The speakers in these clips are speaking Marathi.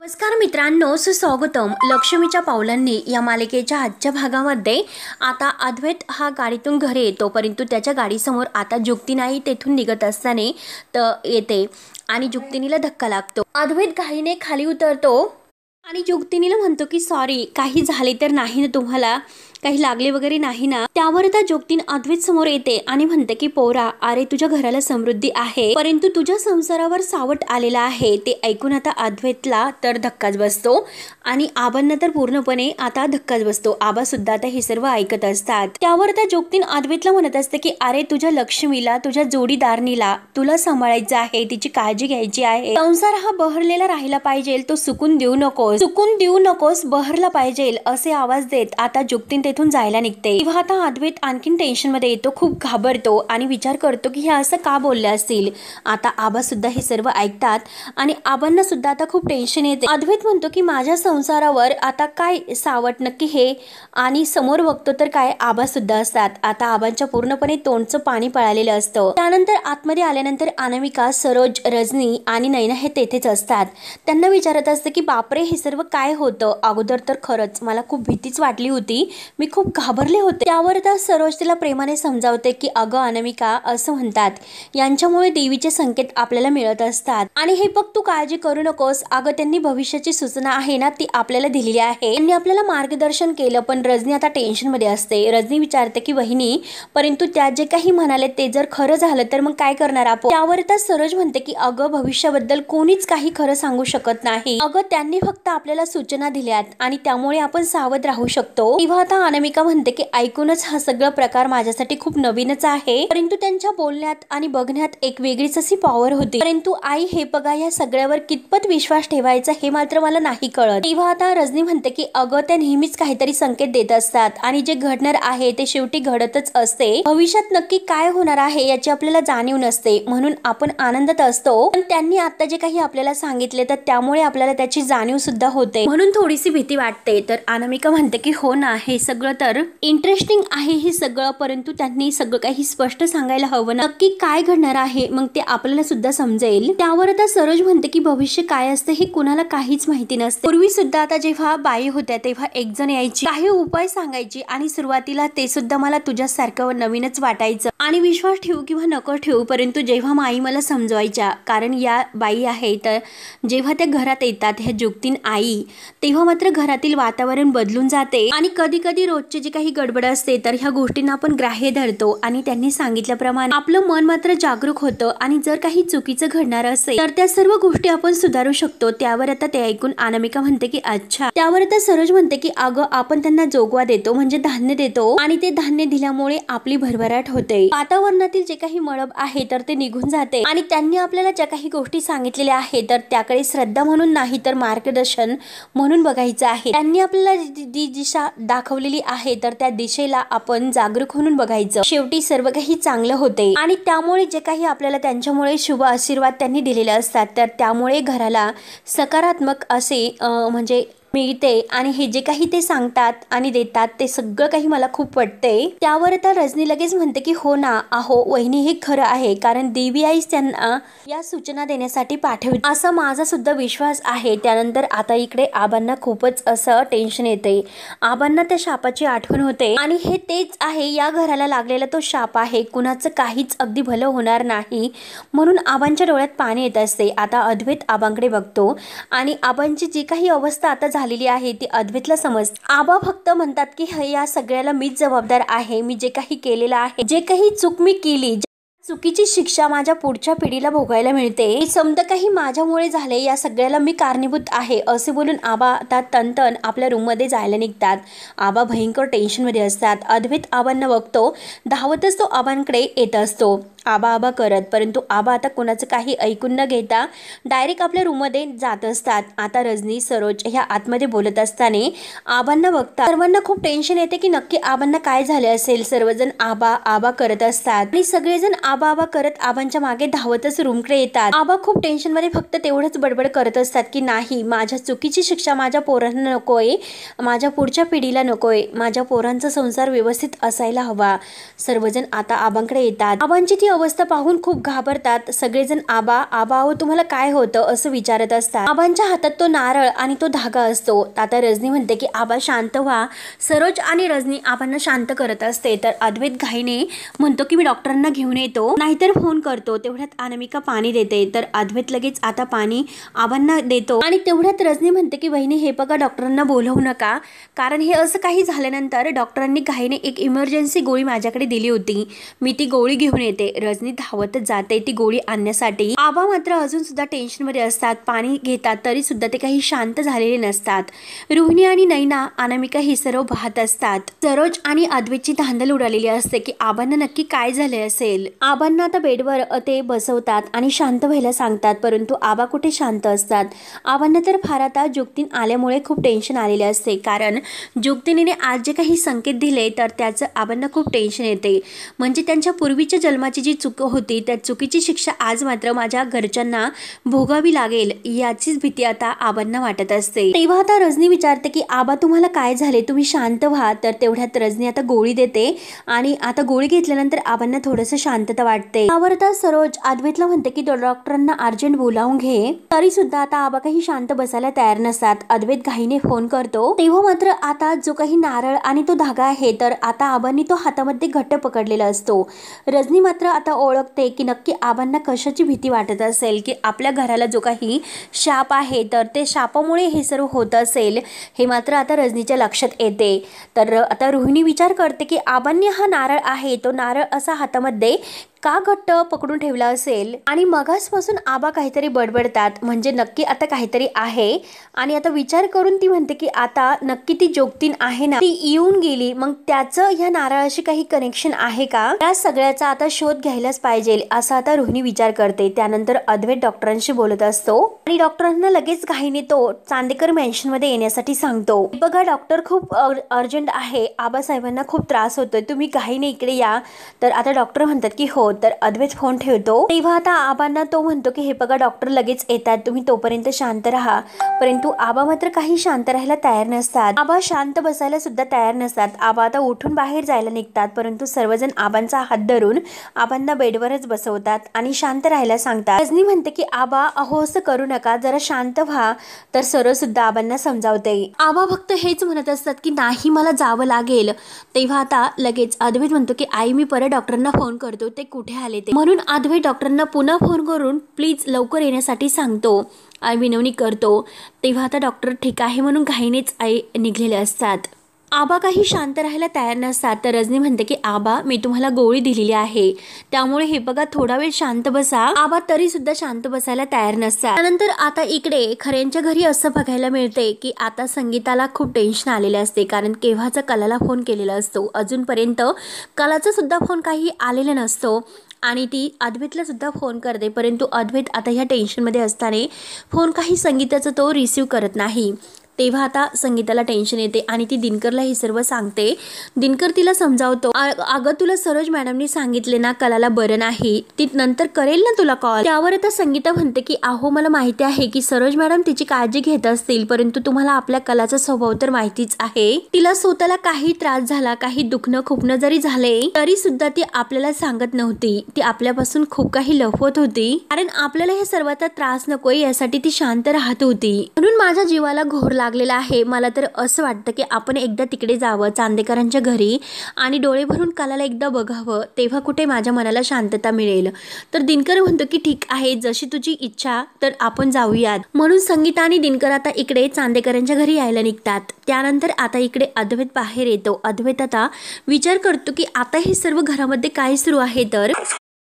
नमस्कार मित्रांनो, सुस्वागतम. लक्ष्मीच्या पावलांनी या मालिकेच्या आजच्या भागामध्ये आता अद्वैत हा गाडीतून घरी येतो, परंतु त्याच्या गाडीसमोर आता जुक्तीनाही तेथून निघत असताना येते आणि जुक्तिनीला धक्का लागतो. अद्वैत घाईने खाली उतरतो आणि जुक्तिनीला म्हणतो की सॉरी, काही झाले तर नाही ना, तुम्हाला काही लागले वगैरे नाही ना. त्यावर त्या जुक्तीन अद्वैत समोर येते आणि म्हणते की पोरा, अरे तुझ्या घराला समृद्धी आहे, परंतु तुझ्या संसारावर सावट आलेला आहे. ते ऐकून आता अद्वैतला तर धक्काच बसतो आणि आबांना तर पूर्णपणे आता धक्काच बसतो. आबा सुद्धा आता हे सर्व ऐकत असतात. त्यावर त्या जुक्तीन अद्वैतला म्हणत असते की अरे तुझ्या लक्ष्मीला, तुझ्या जोडीदारणीला तुला सांभाळायचं आहे, तिची काळजी घ्यायची आहे. संसार हा बहरलेला राहिला पाहिजे, तो सुकून देऊ नकोस, बहरला पाहिजे असे आवाज देत आता जुक्तीन तेथून जायला निघते. तेव्हा आता अद्वैत आणखीन टेन्शन मध्ये येतो, खूप घाबरतो आणि विचार करतो की हे असं का बोलले असतील. आता आबा सुद्धा हे सर्व ऐकतात आणि आबांना सुद्धा आता खूप टेन्शन येते. अद्वैत म्हणतो की माझ्या संसारावर आता काय सावट नक्की हे, आणि समोर बघतो तर काय आबा सुद्धा असतात. आता आबांच्या पूर्णपणे तोंडचं पाणी पळालेलं असतं. त्यानंतर आतमध्ये आल्यानंतर अनामिका, सरोज, रजनी आणि नैना हे तेथेच असतात. त्यांना विचारत असते की बापरे, हे सर्व काय होतं. अगोदर तर खरंच मला खूप भीतीच वाटली होती, मी खूप घाबरले होते. त्यावर तर सरोज तिला प्रेमाने समजावते की अगं अनामिका, असं म्हणतात यांच्यामुळे देवीचे संकेत आपल्याला मिळत असतात आणि हे बघ, तू काळजी करू नकोस. अगं त्यांनी भविष्याची सूचना आहे ना, ती आपल्याला दिलेली आहे, त्यांनी आपल्याला मार्गदर्शन केलं. पण रजनी आता टेन्शन मध्ये असते. रजनी विचारते की वहिनी, परंतु त्या जे काही म्हणाले ते जर खरं झालं तर मग काय करणार आपण. त्यावर तर सरोज म्हणते की अगं भविष्याबद्दल कोणीच काही खरं सांगू शकत नाही. अगं त्यांनी फक्त आपल्याला सूचना दिल्यात आणि त्यामुळे आपण सावध राहू शकतो. तेव्हा आता अनामिका म्हणते की ऐकूनच हा सगळा प्रकार माझ्यासाठी खूप नवीनच आहे, परंतु त्यांच्या बोलण्यात आणि बघण्यात एक वेगळीच अशी पॉवर होती. परंतु आई, हे बघा, या सगळ्यावर कितपत विश्वास ठेवायचा हे मात्र मला नाही कळत. तेव्हा आता रजनी म्हणते की अगं त्या नेहमीच काहीतरी संकेत देत असतात आणि जे घडणार आहे ते शेवटी घडतच असते. भविष्यात नक्की काय होणार आहे याची आपल्याला जाणीव नसते, म्हणून आपण आनंदात असतो. पण त्यांनी आता जे काही आपल्याला सांगितले तर त्यामुळे आपल्याला त्याची जाणीव सुद्धा होते, म्हणून थोडीशी भीती वाटते. तर अनामिका म्हणते की हो ना, हे सगळं तर इंटरेस्टिंग आहे हे सगळं, परंतु त्यांनी सगळं काही स्पष्ट सांगायला हवं ना, नक्की काय घडणार आहे, मग ते आपल्याला सुद्धा समजेल. त्यावर आता सरोज म्हणते की भविष्य काय असते हे कुणाला काहीच माहिती नसते. पूर्वी सुद्धा आता जेव्हा बाई होत्या तेव्हा एक जण यायची, काही उपाय सांगायची आणि सुरुवातीला ते सुद्धा मला तुझ्यासारखं नवीनच वाटायचं आणि विश्वास ठेवू किंवा नको ठेवू, परंतु जेव्हा माई मला समजवायच्या, कारण या बाई आहे, तर जेव्हा त्या घरात येतात ह्या जुक्तीन आई, तेव्हा मात्र घरातील वातावरण बदलून जाते आणि कधी कधी रोजची जी काही गडबड असते तर ह्या गोष्टींना आपण ग्राह्य धरतो आणि त्यांनी सांगितल्याप्रमाणे आपलं मन मात्र जागरूक होतं आणि जर काही चुकीचं घडणार असेल तर त्या सर्व गोष्टी आपण सुधारू शकतो. त्यावर आता ते ऐकून अनामिका म्हणते की अच्छा. त्यावर आता सरोज म्हणते की अगं आपण त्यांना जोगवा देतो, म्हणजे धान्य देतो आणि ते धान्य दिल्यामुळे आपली भरभराट होते, वातावरणातील जे काही मळब आहे तर ते निघून जाते आणि त्यांनी आपल्याला ज्या काही गोष्टी सांगितलेल्या आहेत तर त्याकडे श्रद्धा म्हणून नाही तर मार्गदर्शन म्हणून बघायचं आहे. त्यांनी आपल्याला जी दिशा दाखवलेली आहे तर त्या दिशेला आपण जागरूक होऊन बघायचं. शेवटी सर्व काही चांगलं होते आणि त्यामुळे जे काही आपल्याला त्यांच्यामुळे शुभ आशीर्वाद त्यांनी दिलेले असतात तर त्यामुळे घराला सकारात्मक असे म्हणजे मिळते आणि हे जे काही ते सांगतात आणि देतात ते सगळं काही मला खूप पटते. त्यावर आता रजनी लगेच म्हणते की हो ना, अहो वहिनी, हे खरं आहे, कारण देवी आईच त्यांना या सूचना देण्यासाठी पाठवते असा माझा सुद्धा विश्वास आहे. त्यानंतर आता इकडे आबांना खूपच असं टेन्शन येते. आबांना त्या शापाची आठवण होते आणि हे तेच आहे, या घराला लागलेला तो शाप आहे, कुणाचं काहीच अगदी भलं होणार नाही, म्हणून आबांच्या डोळ्यात पाणी येत असते. आता अद्वैत आबांकडे बघतो आणि आबांची जी काही अवस्था आता झालेली आहे ती अद्वैतला समजते. आबा फक्त म्हणतात की या सगळ्याला मीच जबाबदार आहे, मी जे काही केलेलं आहे, जे काही चूक मी केली, चुकीची शिक्षा माझ्या पुढच्या पिढीला भोगायला मिळते, समजा काही माझ्यामुळे झाले, या सगळ्याला मी कारणीभूत आहे, असे बोलून आबा आता तनतन आपल्या रूम मध्ये जायला निघतात. आबा भयंकर टेन्शन मध्ये असतात. अद्वैत आबांना बघतो, धावतच तो आबांकडे येत असतो आबा आबा करत, परंतु आबा आता कोणाचं काही ऐकून न घेता डायरेक्ट आपल्या रूम मध्ये जात असतात. आता रजनी, सरोज ह्या आतमध्ये बोलत असताना आबांना बघतात. सर्वांना खूप टेन्शन येते की नक्की आबांना काय झाले असेल. सर्वजण आबा आबा करत असतात आणि सगळेजण आबा आबा करत आबांच्या मागे धावतच रूमकडे येतात. आबा खूप टेन्शन मध्ये फक्त तेवढंच बडबड करत असतात की नाही, माझ्या चुकीची शिक्षा माझ्या पोरांना नकोय, माझ्या पुढच्या पिढीला नकोय, माझ्या पोरांचा संसार व्यवस्थित असायला हवा. सर्वजण आता आबांकडे येतात. आबांची ती अवस्था पाहून खूप घाबरतात सगळेजण. आबा आबा अहो तुम्हाला काय होतं असं विचारत असतात. आबांच्या हातात तो नारळ आणि तो धागा असतो. आता रजनी म्हणते की आबा शांत व्हा. सरोज आणि रजनी आबांना शांत करत असते. तर अद्वैत घाईने म्हणतो की मी डॉक्टरांना घेऊन येतो नाहीतर फोन करतो. तेवढ्यात अनामिका पाणी देते. तर अद्वैत लगेच आता पाणी आबांना देतो आणि तेवढ्यात रजनी म्हणते की वहिनी हे बघा डॉक्टरांना बोलवू नका, कारण हे असं काही झाल्यानंतर डॉक्टरांनी घाईने एक इमर्जन्सी गोळी माझ्याकडे दिली होती, मी ती गोळी घेऊन येते. रजनी धावतच जाते ती गोळी आणण्यासाठी. आबा मात्र अजून सुद्धा टेन्शन मध्ये असतात. पाणी घेतात तरी सुद्धा ते काही शांत झालेले नसतात. रोहिणी आणि नैना अनामिका ही सर्व पाहत असतात. सरोज आणि अद्वैतची धांदल उडालेली असते की आबांना नक्की काय झाले असेल. आबांना आता बेडवर ते बसवतात आणि शांत व्हायला सांगतात, परंतु आबा कुठे शांत असतात. आबांना तर फार आता जुगतीन आल्यामुळे खूप टेन्शन आलेले असते, कारण जुगतीने आज जे काही संकेत दिले तर त्याचं आबांना खूप टेन्शन येते. म्हणजे त्यांच्या पूर्वीच्या जन्माची जी चूक होती त्या चुकीची शिक्षा आज मात्र माझ्या घरच्यांना भोगावी लागेल याचीच भीती आता आबांना वाटत असते. तेव्हा आता रजनी विचारते की आबा तुम्हाला काय झाले, तुम्ही शांत व्हा. तर तेवढ्यात रजनी आता गोळी देते आणि आता गोळी घेतल्यानंतर आबांना थोडंसं शांतता वाटते. त्यावर आता सरोज अद्वैतला म्हणते की डॉक्टरांना अर्जंट बोलावून घे. तरी सुद्धा आता आबा काही शांत बसायला तयार नसतात. अद्वैत घाईने फोन करतो. तेव्हा मात्र आता जो काही नारळ आणि तो धागा आहे तर आता आबांनी तो हातामध्ये घट्ट पकडलेला असतो. रजनी मात्र आता ओळखते की नक्की आबांना कशाची भीती वाटत असेल, की आपल्या घराला जो काही शाप आहे तर ते शापामुळे हे सर्व होत असेल हे मात्र आता रजनीच्या लक्षात येते. तर आता रोहिणी विचार करते की आबांनी हा नारळ आहे तो नारळ असा हातामध्ये का घट्ट पकडून ठेवला असेल आणि मगासपासून आबा काहीतरी बडबडतात, म्हणजे नक्की आता काहीतरी आहे. आणि आता विचार करून ती म्हणते की आता नक्की ती जोगतीन आहे ना, ती येऊन गेली, मग त्याचं ह्या नारळाशी काही कनेक्शन आहे का, या सगळ्याचा आता शोध घ्यायलाच पाहिजे असा आता रोहिणी विचार करते. त्यानंतर अद्वैत डॉक्टरांशी बोलत असतो आणि डॉक्टरांना लगेच घाईने तो चांदेकर मेन्शन मध्ये येण्यासाठी सांगतो. बघा डॉक्टर खूप अर्जंट आहे, आबासाहेबांना खूप त्रास होतोय, तुम्ही घाईने इकडे या. तर आता डॉक्टर म्हणतात की हो. तर अद्वैत फोन ठेवतो. तेव्हा आता आबांना तो म्हणतो की हे बघा डॉक्टर लगेच येतात, तुम्ही तोपर्यंत शांत राहा. परंतु आबा मात्र काही शांत राहायला तयार नसतात. आबा शांत बसायला सुद्धा तयार नसतात. आबा आता उठून बाहेर जायला निघतात, परंतु सर्वजण आबांचा हात धरून आबांना बेडवरच बसवतात आणि शांत राहायला सांगतात. रजनी म्हणते की आबा अहो असं करू नका, जरा शांत व्हा. तर सरोज सुद्धा आबांना समजावते. आबा फक्त हेच म्हणत असतात की नाही मला जावं लागेल. तेव्हा आता लगेच अद्वैत म्हणतो की आई मी परत डॉक्टरांना फोन करतो, ते कुठे आले ते. म्हणून अद्वैत डॉक्टरांना पुन्हा फोन करून प्लीज लवकर येण्यासाठी सांगतो आणि विनवणी करतो. तेव्हा आता डॉक्टर ठीक आहे म्हणून घाईनेच आई निघलेले असतात. आबा काही शांत राहायला तयार नसतात. तर रजनी म्हणते की आबा मी तुम्हाला गोळी दिलेली आहे, त्यामुळे हे बघा थोडा वेळ शांत बसा. आबा तरी सुद्धा शांत बसायला तयार नसतात. त्यानंतर आता इकडे खऱ्यांच्या घरी असं बघायला मिळते की आता संगीताला खूप टेन्शन आलेले असते, कारण केव्हाचा कलाला फोन केलेला असतो, अजूनपर्यंत कलाचा सुद्धा फोन काही आलेला नसतो आणि ती अद्वैतला सुद्धा फोन करते. परंतु अद्वैत आता ह्या टेन्शनमध्ये असताना फोन काही संगीताचा तो रिसीव करत नाही. तेव्हा आता संगीताला टेन्शन येते आणि ती दिनकरला हे सर्व सांगते. दिनकर तिला समजावतो, अगं तुला सरोज मॅडमनी सांगितले ना कलाला बरं नाही, ती नंतर करेल ना तुला कॉल. त्यावर आता संगीता म्हणते की अहो मला माहिती आहे की सरोज मॅडम तिची काळजी घेत असतील, परंतु तुम्हाला आपल्या कलाचा स्वभाव तर माहितीच आहे. तिला स्वतःला काही त्रास झाला, काही दुखणं खुपणं जरी झाले तरी सुद्धा ती आपल्याला सांगत नव्हती. ती आपल्यापासून खूप काही लपवत होती, कारण आपल्याला हे सर्वांचा त्रास नकोय यासाठी ती शांत राहत होती. म्हणून माझ्या जीवाला घोर लागलेला आहे. मला तर असं वाटतं की आपण एकदा तिकडे जावं चांदेकरांच्या घरी आणि डोळे भरून कलाला एकदा बघावं, तेव्हा कुठे माझ्या मनाला शांतता मिळेल. तर दिनकर म्हणतो की ठीक आहे, जशी तुझी इच्छा, तर आपण जाऊयात. म्हणून संगीता आणि दिनकर आता इकडे चांदेकरांच्या घरी यायला निघतात. त्यानंतर आता इकडे अद्वैत बाहेर येतो. अद्वैत आता विचार करतो की आता हे सर्व घरामध्ये काय सुरू आहे. तर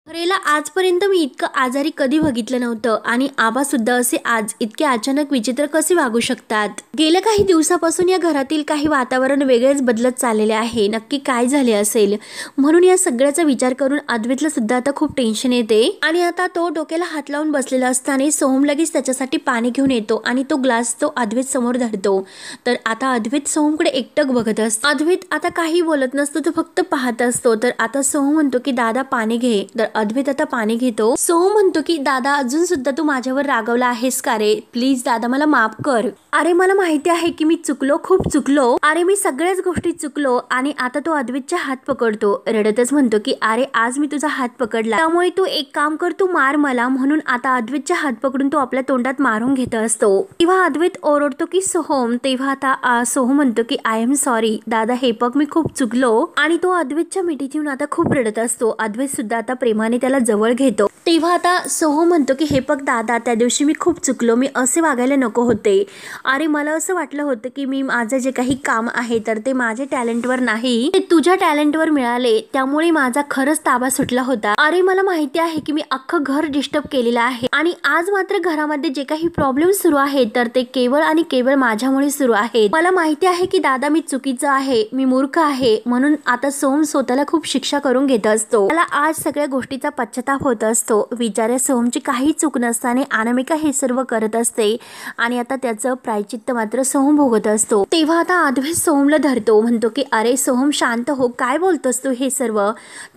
खरेला आजपर्यंत मी इतकं आजारी कधी बघितलं नव्हतं आणि आबा सुद्धा असे आज इतके अचानक विचित्र कसे वागू शकतात. गेल्या काही दिवसापासून या घरातील काही वातावरण वेगळेच बदलत चाललेले आहे. नक्की काय झाले असेल. म्हणून या सगळ्याचा विचार करून अद्वैतला सुद्धा आता खूप टेन्शन येते आणि आता तो डोक्याला हात लावून बसलेला असताना सोहम लगेच त्याच्यासाठी पाणी घेऊन येतो आणि तो ग्लास तो अद्वैत समोर धरतो. तर आता अद्वैत सोहमकडे एकटक बघत असतो. अद्वैत आता काही बोलत नसतो, तो फक्त पाहत असतो. तर आता सोहम म्हणतो की दादा पाणी घे. तर अद्वैत आता पाणी घेतो. सोहम म्हणतो की दादा अजून सुद्धा तू माझ्यावर रागवला आहेस का रे? प्लीज दादा मला माफ कर. अरे मला माहिती आहे की मी चुकलो, खूप चुकलो. अरे मी सगळ्याच गोष्टी चुकलो. आणि आता तो अद्वैतचा हात पकडतो. रडतच म्हणतो की अरे आज मी तुझा हात पकडला, त्यामुळे तू एक काम कर, तू मार मला. म्हणून आता अद्वैतचा हात पकडून तो आपल्या तोंडात मारून घेत असतो. तेव्हा अद्वैत ओरडतो की सोहम. तेव्हा आता सोहम म्हणतो की आय एम सॉरी दादा, हे बघ मी खूप चुकलो. आणि तो अद्वैतच्या मिठीत येऊन आता खूप रडत असतो. अद्वैत सुद्धा आता प्रेमाने त्याला जवळ घेतो. तेव्हा आता सोहम म्हणतो की हे बघ दादा, त्या दिवशी मी खूप चुकलो, मी असे वागायला नको होते. अरे मला असं वाटलं होतं की मी माझं जे काही काम आहे तर ते माझे टॅलेंटवर नाही, ते तुझ्या टॅलेंटवर मिळाले, त्यामुळे माझा खरंच ताबा सुटला होता. अरे मला माहिती आहे की मी अख्खं घर डिस्टर्ब केलेलं आहे आणि आज मात्र घरामध्ये जे काही प्रॉब्लेम सुरू आहे तर ते केवळ आणि केवळ माझ्यामुळे सुरू आहेत. मला माहिती आहे की दादा मी चुकीचं आहे, मी मूर्ख आहे. म्हणून आता सोहम स्वतःला खूप शिक्षा करून घेत असतो. त्याला आज सगळ्या गोष्टीचा पश्चाताप होत असतो. विचारे सोहमची काही चूक नसताना अनामिका हे सर्व करत असते आणि आता त्याचं प्रायचित्त मात्र सोहम भोगत असतो. तेव्हा आता अद्वैत सोहमला धरतो. म्हणतो की अरे सोहम शांत हो, काय बोलतोस तू हे सर्व?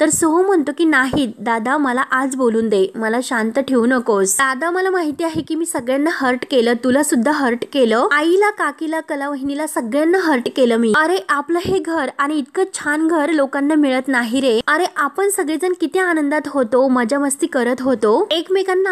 तर सोहम म्हणतो की नाही दादा, मला आज बोलून दे, मला शांत ठेवू नकोस. दादा मला माहिती आहे की मी सगळ्यांना हर्ट केलं, तुला सुद्धा हर्ट केलं, आईला, काकीला, कला वहिनीला, सगळ्यांना हर्ट केलं मी. अरे आपलं हे घर आणि इतकं छान घर लोकांना मिळत नाही रे. अरे आपण सगळेजण किती आनंदात होतो, मजा मस्ती करत होतो,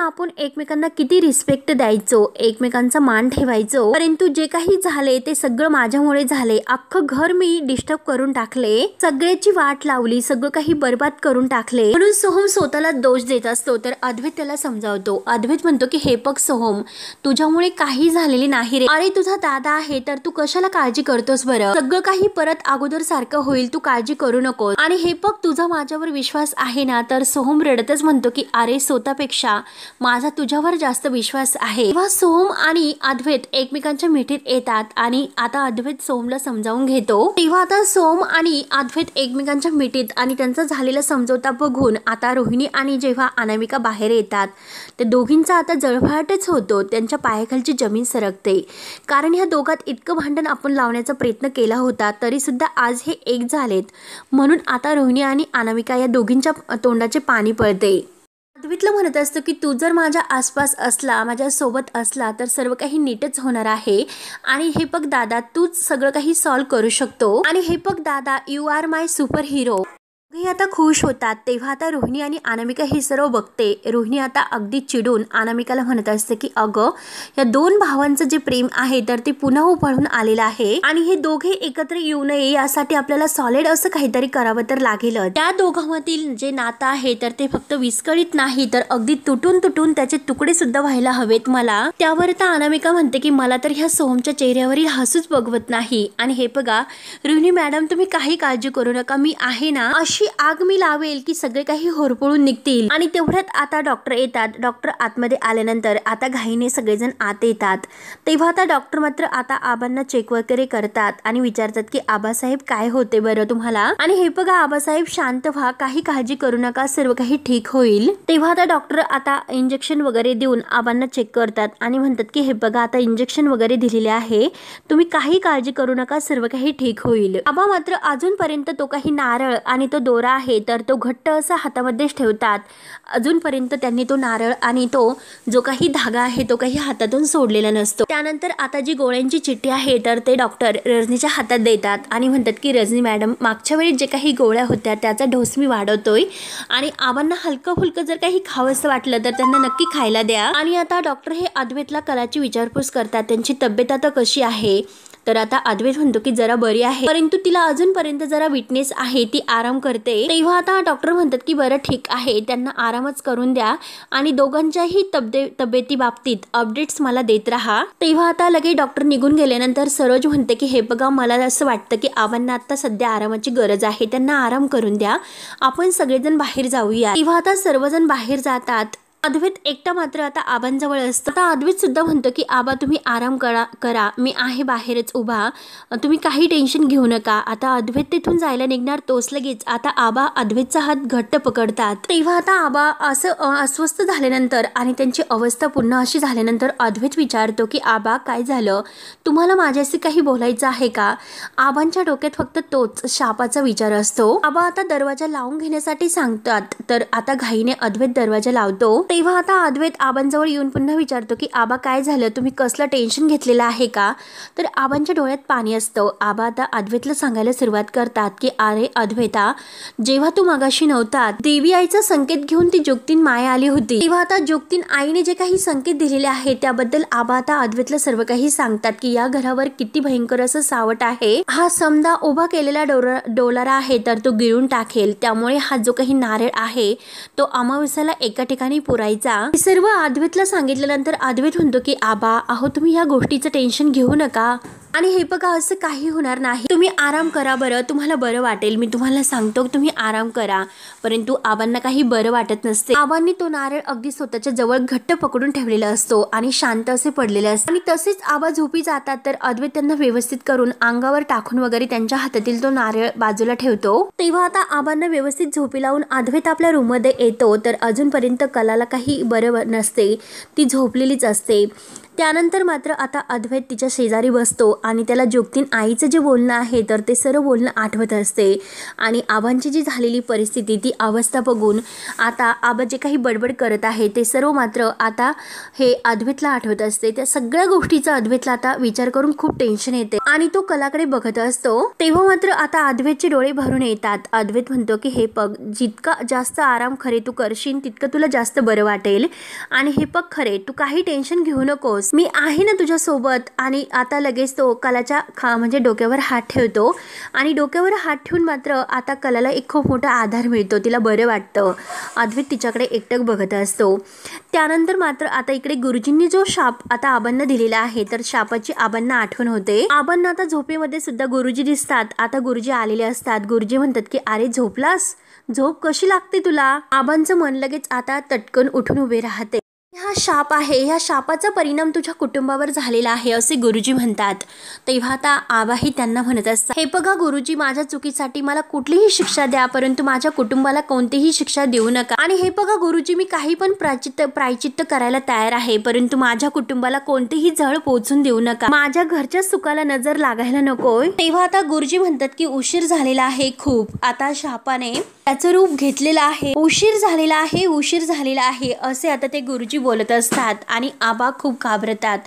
आपण एकमेकांना किती रिस्पेक्ट द्यायचो, एकमेकांचा मान ठेवायचो. परंतु जे काही झाले ते सगळं माझ्यामुळे झाले. अख्खं घर मी डिस्टर्ब करून टाकले, सगळ्याची वाट लावली, सगळं काही बर्बाद करून टाकले. म्हणून सोहम स्वतःला दोष देत असतो. तर अद्वैत त्याला समजावतो. अद्वैत म्हणतो की हे बघ सोहम, तुझ्यामुळे काही झालेले नाही रे. अरे तुझा दादा आहे तर तू कशाला काळजी करतोस बरं? सगळं काही परत अगोदर सारखं होईल, तू काळजी करू नको. आणि हे बघ तुझा माझ्यावर विश्वास आहे ना? तर सोहम रडतच म्हणतो की अरे स्वतःपेक्षा माझा तुझ्यावर जास्त विश्वास आहे. तेव्हा सोहम आणि अद्वैत एकमेकांच्या मिठीत येतात आणि आता अद्वैत सोहमला समजावून घेतो. तेव्हा आता सोहम आणि अद्वैत एकमेकांच्या मिठीत आणि त्यांचा झालेला समजोता बघून आता रोहिणी आणि जेव्हा अनामिका बाहेर येतात ते दोघींचा आता जळफळाटच होतो. त्यांच्या पायाखालची जमीन सरकते. कारण ह्या दोघात इतकं भांडण आपण लावण्याचा प्रयत्न केला होता तरी सुद्धा आज हे एक झालेत. म्हणून आता रोहिणी आणि अनामिका या दोघींच्या तोंडाचे पाणी पळते. अद्वैतला म्हणत असतो की तू जर माझ्या आसपास असला, माझ्या सोबत असला तर सर्व काही नीटच होणार आहे. आणि हे बघ दादा, तूच सगळं काही सॉल्व्ह करू शकतो. आणि हे बघ दादा, you are my superhero. हे आता खुश होतात. तेव्हा आता रोहिणी आणि अनामिका हे सर्व बघते. रोहिणी आता अगदी चिडून अनामिकाला म्हणत असते की अगं, या दोन भावांचं जे प्रेम आहे तर ते पुन्हा उफाळून आलेलं आहे आणि हे दोघे एकत्र येऊ नये यासाठी आपल्याला सॉलिड असं काहीतरी करावं तर लागेल. त्या दोघांमधील जे नातं आहे तर ते फक्त विस्कळीत नाही तर अगदी तुटून तुटून त्याचे तुकडे सुद्धा व्हायला हवेत मला. त्यावर आता अनामिका म्हणते की मला तर ह्या सोहमच्या चेहऱ्यावरील हसूच बघवत नाही. आणि हे बघा रोहिणी मॅडम, तुम्ही काही काळजी करू नका, मी आहे ना, अशी आग मी लावेल की सगळे काही होरपळून निघतील. आणि तेवढ्यात आता डॉक्टर येतात. डॉक्टर आतमध्ये आल्यानंतर आता घाईने सगळेजण आत येतात. तेव्हा आता डॉक्टर मात्र आता आबांना चेक वगैरे करतात आणि विचारतात की आबासाहेब काय होते बरं तुम्हाला? आणि हे बघा आबासाहेब शांत व्हा, काही काळजी करू नका, सर्व काही ठीक होईल. तेव्हा आता डॉक्टर आता इंजेक्शन वगैरे देऊन आबांना चेक करतात आणि म्हणतात की हे बघा आता इंजेक्शन वगैरे दिलेले आहे, तुम्ही काही काळजी करू नका, सर्व काही ठीक होईल. आबा मात्र अजूनपर्यंत तो काही नारळ आणि तो दोरा आहे तर तो घट्ट असा हातामध्येच ठेवतात. अजूनपर्यंत त्यांनी तो नारळ आणि तो जो काही धागा आहे तो काही हातातून सोडलेला नसतो. त्यानंतर आता जी गोळ्यांची चिठ्ठी आहे तर ते डॉक्टर रजनीच्या हातात देतात आणि म्हणतात की रजनी मॅडम, मागच्या वेळी जे काही गोळ्या होत्या त्याचा डोस मी वाढवतोय आणि आबांना हलकं फुलकं जर काही खावंसं वाटलं तर त्यांना नक्की खायला द्या. आणि आता डॉक्टर हे अद्वैतला कलाची विचारपूस करतात, त्यांची तब्येत आता कशी आहे? तर आता अद्वैत म्हणतो की जरा बरी आहे, परंतु तिला अजूनपर्यंत जरा वीकनेस आहे, ती आराम करते. तेव्हा आता डॉक्टर म्हणतात की बरं ठीक आहे, त्यांना आरामच करून द्या आणि दोघांच्याही तब्येती बाबतीत अपडेट्स मला देत राहा. तेव्हा आता लगेच डॉक्टर निघून गेल्यानंतर सरोज म्हणते की हे बघा, मला असं वाटतं की आबांना आता सध्या आरामाची गरज आहे, त्यांना आराम करून द्या, आपण सगळेजण बाहेर जाऊया. तेव्हा आता सर्वजण बाहेर जातात अद्वैत एकटा मात्र आता आबांजवळ असतो। आता अद्वैत सुद्धा म्हणतो की आबा तुम्ही आराम करा, मी आहे बाहेरच उभा, तुम्ही काही टेन्शन घेऊ नका। आता अद्वैत तिथून जायला निघणार तोच लगेच आता आबा अद्वैतचा हात घट्ट पकडतात। तेव्हा आता आबा असं अस्वस्थ झाल्यानंतर आणि त्यांची अवस्था पूर्ण अशी झाल्यानंतर अद्वैत विचारतो की आबा काय झालं, तुम्हाला माझ्याशी काही बोलायचं आहे का? आबांच्या डोक्यात फक्त तोच शापाचा विचार असतो। आबा आता दरवाजा लावून घेण्यासाठी सांगतात, तर आता घाईने अद्वैत दरवाजा लावतो। तेव्हा आता अद्वैत आबांजवळ येऊन पुन्हा विचारतो की आबा काय झालं, तुम्ही कसलं टेन्शन घेतलेलं आहे का? तर आबांच्या डोळ्यात पाणी असतं। आबा आता अद्वैतला सांगायला सुरुवात करतात की अरे अद्वैता, जेव्हा तू मगाशी नव्हता देवी आईचा संकेत घेऊन ती जोगतीन माया आली होती, तेव्हा आता जोगतीन आईने जे काही संकेत दिलेले आहेत त्याबद्दल आबा आता अद्वैतला सर्व काही सांगतात की या घरावर किती भयंकर असं सावट आहे। हा समजा उभा केलेला डोलारा आहे तर तो गिळून टाकेल, त्यामुळे हा जो काही नारळ आहे तो अमावस्याला एका ठिकाणी पुरायचा। सर्व अद्वैतला सांगितल्यानंतर अद्वैत म्हणतो की आबा अहो तुम्ही या गोष्टीचं टेन्शन घेऊ नका, आणि हे बघा असं काही होणार नाही, तुम्ही आराम करा बरं, तुम्हाला बरं वाटेल, मी तुम्हाला सांगतो तुम्ही आराम करा। परंतु आबांना काही बरं वाटत नसते। आबांनी तो नारळ अगदी स्वतःच्या जवळ घट्ट पकडून ठेवलेला असतो आणि शांत असे पडलेले असते। आणि तसेच आबा झोपी जातात तर अद्वैत त्यांना व्यवस्थित करून अंगावर टाकून वगैरे त्यांच्या हातातील तो नारळ बाजूला ठेवतो। तेव्हा आता आबांना व्यवस्थित झोपी लावून अद्वैत आपल्या रूम मध्ये येतो, तर अजूनपर्यंत कलाला काही बरं नसते, ती झोपलेलीच असते। त्यानंतर मात्र आता अद्वैत तिच्या शेजारी बसतो आणि त्याला जोगतीन आईचं जे बोलणं आहे तर ते सर्व बोलणं आठवत असते। आणि आबांची जी झालेली परिस्थिती ती अवस्था बघून आता आबा जे काही बडबड करत आहे ते सर्व मात्र आता हे अद्वैतला आठवत असते। त्या सगळ्या गोष्टीचा अद्वैतला आता विचार करून खूप टेन्शन येते आणि तो कलाकडे बघत असतो। तेव्हा मात्र आता अद्वैतचे डोळे भरून येतात। अद्वैत म्हणतो की हे पग, जितका जास्त आराम खरे तू करशील तितकं तुला जास्त बरं वाटेल, आणि हे पग खरे तू काही टेन्शन घेऊ नकोस, मी आहे ना तुझ्या सोबत। आणि आता लगेच तो कलाच्या म्हणजे डोक्यावर हात ठेवतो आणि डोक्यावर हात ठेवून मात्र आता कलाला एक खूप मोठा आधार मिळतो, तिला बरं वाटतं। अद्वैत तिच्याकडे एकटक बघत असतो। त्यानंतर मात्र आता इकडे गुरुजींनी जो शाप आता आबांना दिलेला आहे तर शापाची आबांना आठवण होते। आबांना आता झोपेमध्ये सुद्धा गुरुजी दिसतात। आता गुरुजी आलेले असतात। गुरुजी म्हणतात की अरे झोपलास, झोप कशी लागते तुला? आबांचं मन लगेच आता तटकन उठून उभे राहते। हा शाप आहे, ह्या शापाचा परिणाम तुझ्या कुटुंबावर झालेला आहे असे गुरुजी म्हणतात। तेव्हा आता आबाही त्यांना म्हणत असतात, हे बघा गुरुजी, माझ्या चुकीसाठी मला कुठलीही शिक्षा द्या, परंतु माझ्या कुटुंबाला कोणतीही शिक्षा देऊ नका। आणि हे बघा गुरुजी, मी काही पण प्रायचित्त करायला तयार आहे, परंतु माझ्या कुटुंबाला कोणतीही झळ पोहोचून देऊ नका, माझ्या घरच्या सुखाला नजर लागायला नकोय। तेव्हा आता गुरुजी म्हणतात की उशीर झालेला आहे खूप, आता शापाने त्याचं रूप घेतलेलं आहे, उशीर झालेला आहे, उशीर झालेला आहे असे आता ते गुरुजी बोलत असतात। आणि आबा खूप घाबरतात।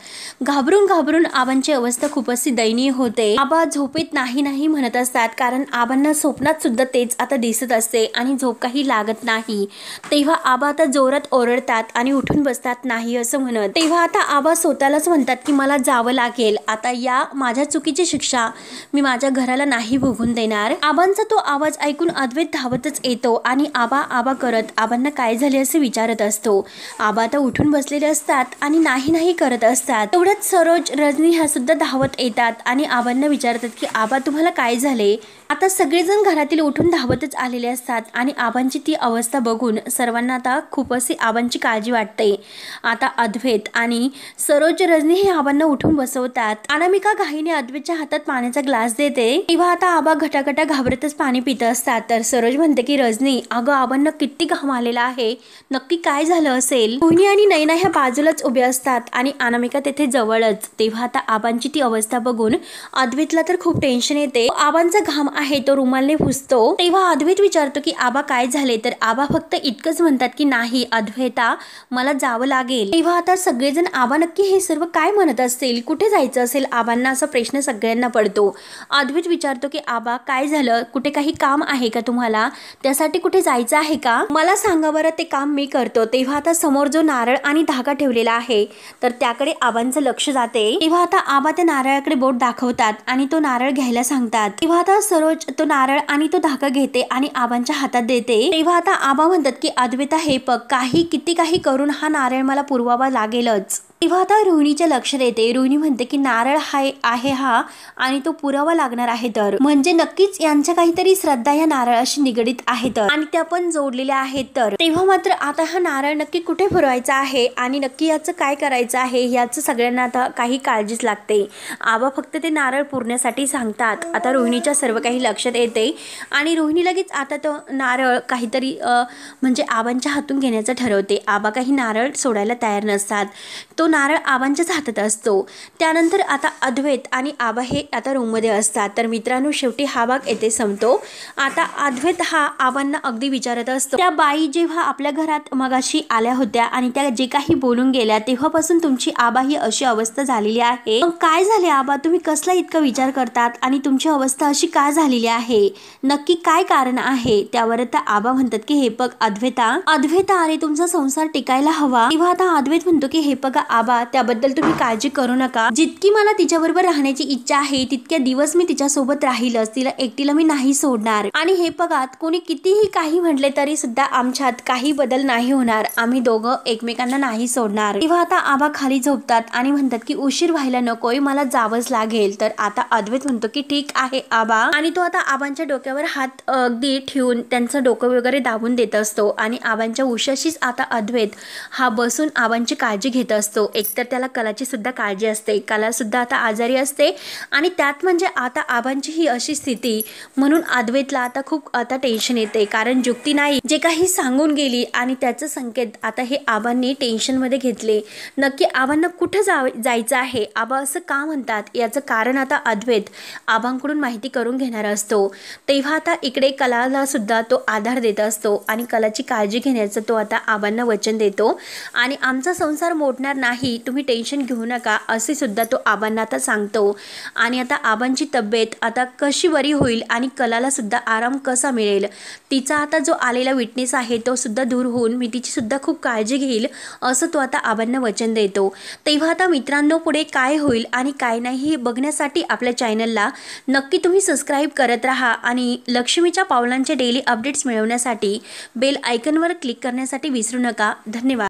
घाबरून घाबरून आबांची अवस्था खूप अशी दयनीय होते। आबा झोपेत नाही म्हणत असतात, कारण आबांना स्वप्नात सुद्धा तेच आता दिसत असते आणि झोप काही लागत नाही। तेव्हा आबा आता जोरात ओरडतात आणि उठून बसतात नाही असं म्हणत। तेव्हा आता आबा स्वतःलाच म्हणतात की मला जावं लागेल, आता या माझ्या चुकीची शिक्षा मी माझ्या घराला नाही भोगून देणार। आबांचा तो आवाज ऐकून अद्वैत धावतच येतो आणि आबा आबा करत आबांना काय झाले असे विचारत असतो। आबा आता उठून बसलेले असतात आणि नाही करत असतात। तेवढ्यात सरोज, रजनी ह्या सुद्धा धावत येतात आणि आबांना विचारतात की आबा तुम्हाला काय झाले? आता सगळेजण घरातील उठून धावतच आलेले असतात आणि आबांची ती अवस्था बघून सर्वांना आता खूप अशी आबांची काळजी वाटते। आता अद्वैत आणि सरोज, रजनी हे आबांना उठून बसवतात। अनामिका घाईने अद्वैतच्या हातात पाण्याचा ग्लास देते। तेव्हा आता आबा घटाघटा घाबरतच पाणी पित असतात। तर सरोज म्हणते की रजनी, अगं आबांना किती घाम आलेला आहे, नक्की काय झालं असेल? रोहिणी आणि नैना ह्या बाजूलाच उभे असतात आणि अनामिका तेथे जवळच। तेव्हा आता आबांची ती अवस्था बघून अद्वैतला तर खूप टेन्शन येते। आबांचा घाम आहे तो रुमालने पुसतो। तेव्हा अद्वैत विचारतो की आबा काय झाले? तर आबा फक्त इतकंच म्हणतात की नाही अद्वैता, मला जावं लागेल। तेव्हा आता सगळेजण आबा नक्की हे सर्व काय म्हणत असतील, कुठे जायचं असेल आबांना, असा प्रश्न सगळ्यांना पडतो। अद्वैत विचारतो की आबा काय झालं, कुठे काही काम आहे का तुम्हाला, त्यासाठी कुठे जायचं आहे का? मला सांगा बरं, ते काम मी करतो। तेव्हा आता समोर जो नारळ आणि धागा ठेवलेला आहे तर त्याकडे आबांचं लक्ष जाते। तेव्हा आता आबा त्या नारळाकडे बोट दाखवतात आणि तो नारळ घ्यायला सांगतात। तेव्हा आता सरोज तो नारळ आणि तो धागा घेते आणि आबांच्या हातात देते। तेव्हा आता आबा म्हणतात की अद्वैता, हे पग, किती काही करून हा नारळ मला पुरवावा लागेलच। तेव्हा आता रोहिणीच्या लक्षात येते. रोहिणी म्हणते की नारळ आहे हा आणि तो पुरावा लागणार आहे, तर म्हणजे नक्कीच यांच्या काहीतरी श्रद्धा या नारळाशी निगडीत आहेत आणि त्या पण जोडलेल्या आहेत. तर तेव्हा मात्र आता हा नारळ नक्की कुठे पुरवायचा आहे आणि नक्की याचं काय करायचं आहे याचं सगळ्यांना आता काही काळजीच लागते. आबा फक्त ते नारळ पुरण्यासाठी सांगतात. आता रोहिणीच्या सर्व काही लक्षात येते आणि रोहिणी लगेच आता तो नारळ काहीतरी म्हणजे आबांच्या हातून घेण्याचं ठरवते. आबा काही नारळ सोडायला तयार नसतात. तो नारळ आबांच्याच हातात असतो. त्यानंतर आता अद्वैत आणि आबा हे आता रूममध्ये असतात. तर मित्रांनो, शेवटी हा भाग येथे संपतो. आता अद्वैत हा आबांना अगदी विचारत असतो, त्या बाई जेव्हा आपल्या घरात मगाशी आल्या होत्या आणि त्या जे काही बोलून गेल्या तेव्हापासून तुमची आबा ही अशी अवस्था झालेली आहे. मग काय झाले आबा, तुम्ही कसला इतका विचार करतात आणि तुमची अवस्था अशी का झालेली आहे, नक्की काय कारण आहे? त्यावर आता आबा म्हणतात की हे बघ अद्वैता अरे तुमचा संसार टिकायला हवा. तेव्हा आता अद्वैत म्हणतो की हे बघा आबा, त्याबद्दल तुम्ही काळजी करू नका. जितकी मला तिच्याबरोबर राहण्याची इच्छा आहे तितक्या दिवस मी तिच्यासोबत राहीलच. तिला एकटीला मी नाही सोडणार. आणि हे बघा, कोणी कितीही काही म्हटले तरी सुद्धा आमच्यात काही बदल नाही होणार. आम्ही दोघं एकमेकांना नाही सोडणार. तेव्हा आता आबा खाली झोपतात आणि म्हणतात की उशीर व्हायला नकोय, मला जावंच लागेल. तर आता अद्वैत म्हणतो की ठीक आहे आबा, आणि तो आता आबांच्या डोक्यावर हात अगदी ठेवून त्यांचं डोकं वगैरे दाबून देत असतो. आणि आबांच्या उशाशीच आता अद्वैत हा बसून आबांची काळजी घेत असतो. एकतर त्याला कलाची सुद्धा काळजी असते. कला सुद्धा आता आजारी असते आणि त्यात म्हणजे आता आबांची ही अशी स्थिती, म्हणून अद्वैतला आता खूप आता टेन्शन येते. कारण जुक्ती नाही जे काही सांगून गेली आणि त्याचं संकेत आता हे आबांनी टेन्शन मध्ये घेतले. नक्की आबांना कुठं जायचं आहे, आबा असं का म्हणतात, याचं कारण आता अद्वैत आबांकडून माहिती करून घेणार असतो. तेव्हा आता इकडे कलाला सुद्धा तो आधार देत असतो आणि कलाची काळजी घेण्याचं तो आता आबांना वचन देतो. आणि आमचा संसार मोडणार नाही, तुम्ही टेन्शन घेऊ नका, असे सुद्धा तो आबांना आता सांगतो. आणि आता आबांची तब्येत आता कशी बरी होईल आणि कलाला सुद्धा आराम कसा मिळेल, तिचा आता जो आलेला विटनेस आहे तो सुद्धा दूर होऊन मी तिची सुद्धा खूप काळजी घेईल, असं तो आता आबांना वचन देतो. तेव्हा आता मित्रांनो, पुढे काय होईल आणि काय नाही हे बघण्यासाठी आपल्या चॅनलला नक्की तुम्ही सबस्क्राईब करत राहा आणि लक्ष्मीच्या पावलांचे डेली अपडेट्स मिळवण्यासाठी बेल आयकॉनवर क्लिक करण्यासाठी विसरू नका. धन्यवाद.